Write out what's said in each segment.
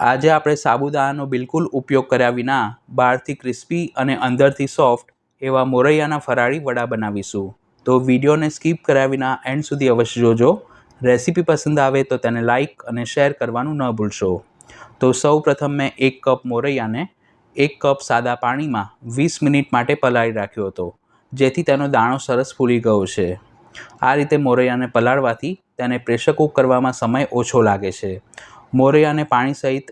આજે આપણે સાબુદાણાનો બિલકુલ ઉપયોગ કર્યા વિના બહારથી ક્રિસ્પી અને અંદરથી સોફ્ટ એવા મોરૈયાના ફરાળી વડા બનાવીશું. તો વિડીયોને સ્કીપ કર્યા વિના એન્ડ સુધી અવશ્ય જોજો. રેસીપી પસંદ આવે તો તેને લાઇક અને શેર કરવાનું ન ભૂલશો. તો સૌ પ્રથમ મેં 1 કપ મોરૈયાને 1 કપ સાદા પાણીમાં 20 મિનિટ માટે પલાળી રાખ્યો હતો, જેથી તેનો દાણો સરસ ફૂલી ગયો છે. આ રીતે મોરૈયાને પલાળવાથી તેને પ્રેશર કૂક કરવામાં સમય ઓછો લાગે છે. મોરૈયાને પાણી સહિત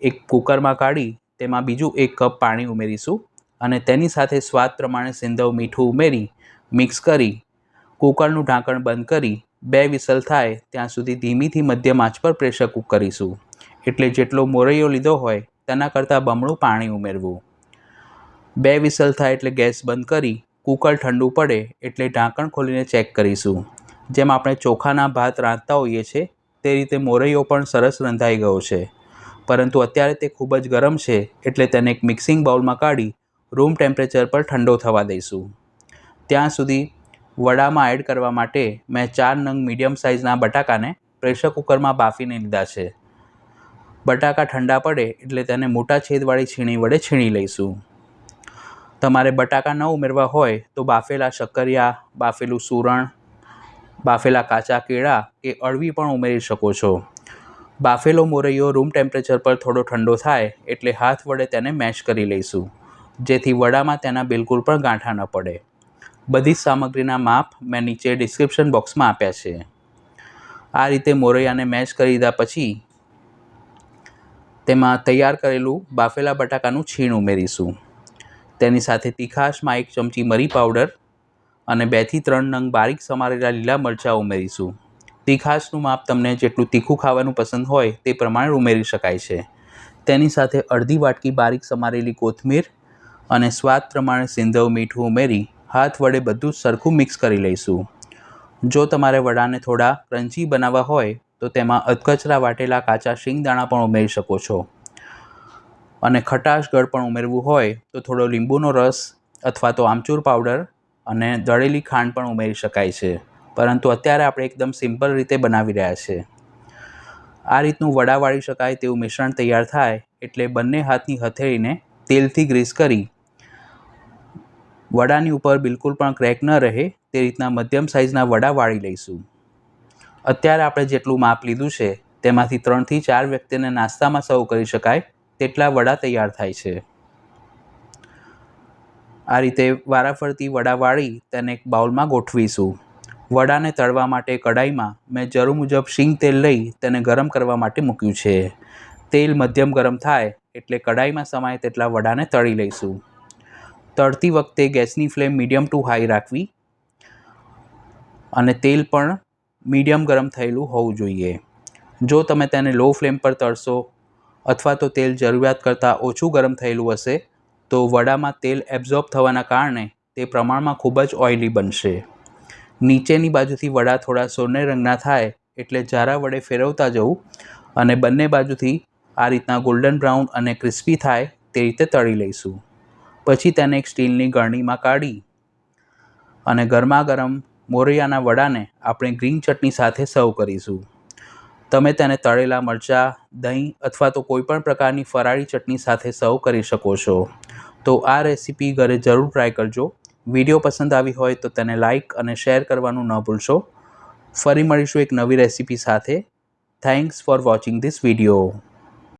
એક કુકરમાં કાઢી તેમાં બીજું 1 કપ પાણી ઉમેરીશું અને તેની સાથે સ્વાદ પ્રમાણે સિંધવ મીઠું ઉમેરી મિક્સ કરી કુકરનું ઢાંકણ બંધ કરી 2 વિસલ થાય ત્યાં સુધી ધીમીથી મધ્યમ આંચ પર પ્રેશર કૂક કરીશું. એટલે જેટલો મોરૈયો લીધો હોય તેના કરતાં બમણું પાણી ઉમેરવું. 2 વિસલ થાય એટલે ગેસ બંધ કરી કુકર ઠંડુ પડે એટલે ઢાંકણ ખોલીને ચેક કરીશું. જેમ આપણે ચોખાના ભાત રાંધતા હોઈએ છીએ તે રીતે મોરૈયો પણ સરસ રંધાઈ ગયો છે, પરંતુ અત્યારે તે ખૂબ જ ગરમ છે એટલે તેને એક મિક્સિંગ બાઉલમાં કાઢી રૂમ ટેમ્પરેચર પર ઠંડો થવા દઈશું. ત્યાં સુધી વડામાં એડ કરવા માટે મેં 4 નંગ મીડિયમ સાઇઝના બટાકાને પ્રેશર કુકરમાં બાફીને લીધા છે. બટાકા ઠંડા પડે એટલે તેને મોટા છેદવાળી છીણી વડે છીણી લઈશું. તમારે બટાકા ન ઉમેરવા હોય તો બાફેલા શક્કરિયા, બાફેલું સૂરણ, બાફેલા કાચા કેળા કે અળવી પણ ઉમેરી શકો છો. બાફેલો મોરૈયો રૂમ ટેમ્પરેચર પર થોડો ઠંડો થાય એટલે હાથ વડે તેને મેશ કરી લઈશું, જેથી વડામાં તેના બિલકુલ પણ ગાંઠા ન પડે. બધી જ સામગ્રીના માપ મેં નીચે ડિસ્ક્રિપ્શન બોક્સમાં આપ્યા છે. આ રીતે મોરૈયાને મેશ કરી દીધા પછી તેમાં તૈયાર કરેલું બાફેલા બટાકાનું છીણ ઉમેરીશું. તેની સાથે તીખાશમાં 1 ચમચી મરી પાવડર અને 2 થી 3 નંગ બારીક સમારેલા લીલા મરચાં ઉમેરીશું. તીખાશનું માપ તમને જેટલું તીખું ખાવાનું પસંદ હોય તે પ્રમાણે ઉમેરી શકાય છે. તેની સાથે અડધી વાટકી બારીક સમારેલી કોથમીર અને સ્વાદ પ્રમાણે સિંધવ મીઠું ઉમેરી હાથ વડે બધું જ સરખું મિક્સ કરી લઈશું. જો તમારે વડાને થોડા ક્રન્ચી બનાવવા હોય તો તેમાં અધકચરા વાટેલા કાચા શિંગદાણા પણ ઉમેરી શકો છો. અને ખટાશગળ પણ ઉમેરવું હોય તો થોડો લીંબુનો રસ અથવા તો આમચૂર પાવડર અને દળેલી ખાંડ પણ ઉમેરી શકાય છે, પરંતુ અત્યારે આપણે એકદમ સિમ્પલ રીતે બનાવી રહ્યા છીએ. આ રીતનું વડા વાળી શકાય તેવું મિશ્રણ તૈયાર થાય એટલે બંને હાથની હથેળીને તેલથી ગ્રીસ કરી વડાની ઉપર બિલકુલ પણ ક્રેક ન રહે તે રીતના મધ્યમ સાઇઝના વડા વાળી લઈશું. અત્યારે આપણે જેટલું માપ લીધું છે તેમાંથી 3 થી 4 વ્યક્તિને નાસ્તામાં સર્વ કરી શકાય તેટલા વડા તૈયાર થાય છે. આ રીતે વારાફરતી વડા વાળી તેને એક બાઉલમાં ગોઠવીશું. વડાને તળવા માટે કઢાઈમાં મેં જરૂર મુજબ શીંગ તેલ લઈ તેને ગરમ કરવા માટે મૂક્યું છે. તેલ મધ્યમ ગરમ થાય એટલે કઢાઈમાં સમાય તેટલા વડાને તળી લઈશું. તળતી વખતે ગેસની ફ્લેમ મીડિયમ ટુ હાઈ રાખવી અને તેલ પણ મીડિયમ ગરમ થયેલું હોવું જોઈએ. જો તમે તેને લો ફ્લેમ પર તળશો અથવા તો તેલ જરૂરિયાત કરતાં ઓછું ગરમ થયેલું હશે તો વડામાં તેલ એબ્ઝોર્બ થવાના કારણે તે પ્રમાણમાં ખૂબ જ ઓઇલી બનશે. નીચેની બાજુથી વડા થોડા સોનેરી રંગના થાય એટલે જારા વડે ફેરવતા જવું અને બંને બાજુથી આ રીતના ગોલ્ડન બ્રાઉન અને ક્રિસ્પી થાય તે રીતે તળી લઈશું. પછી તેને એક સ્ટીલની ગરણીમાં કાઢી અને ગરમા ગરમ મોરૈયાના વડાને આપણે ગ્રીન ચટણી સાથે સર્વ કરીશું. તમે તેને તળેલા મરચાં, દહીં અથવા તો કોઈપણ પ્રકારની ફરાળી ચટણી સાથે સર્વ કરી શકો છો. તો આ રેસીપી ઘરે જરૂર ટ્રાય કરજો. વિડીયો પસંદ આવી હોય તો તેને લાઇક અને શેર કરવાનું ન ભૂલશો. ફરી મળીશું એક નવી રેસીપી સાથે. Thanks for watching this video.